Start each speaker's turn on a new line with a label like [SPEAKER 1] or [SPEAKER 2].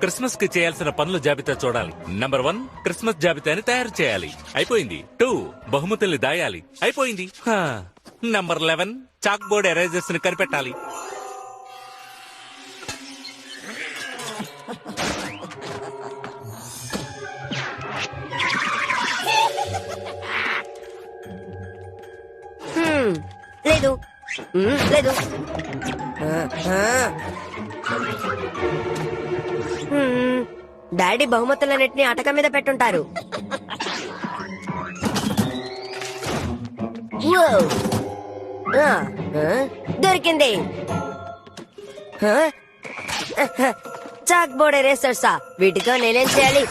[SPEAKER 1] Christmas కి చేయాల్సిన పనుల జాబితా చూడాలి. నంబర్ 1 క్రిస్మస్ జాబితాని తయారు చేయాలి. అయిపోయింది. 2 బహుమతుల్ని దాయాలి. అయిపోయింది. నంబర్ 11 చాక్ బోర్డ్ ఎరేజర్స్ ని కనిపెట్టాలి.
[SPEAKER 2] లేదు లేదు. డాడీ బహుమతులన్నిటిని అటక మీద పెట్టుంటారు. దొరికింది. చాక్ బోర్డ్ ఎరేసర్సా? వీటితో నేనేం చేయాలి?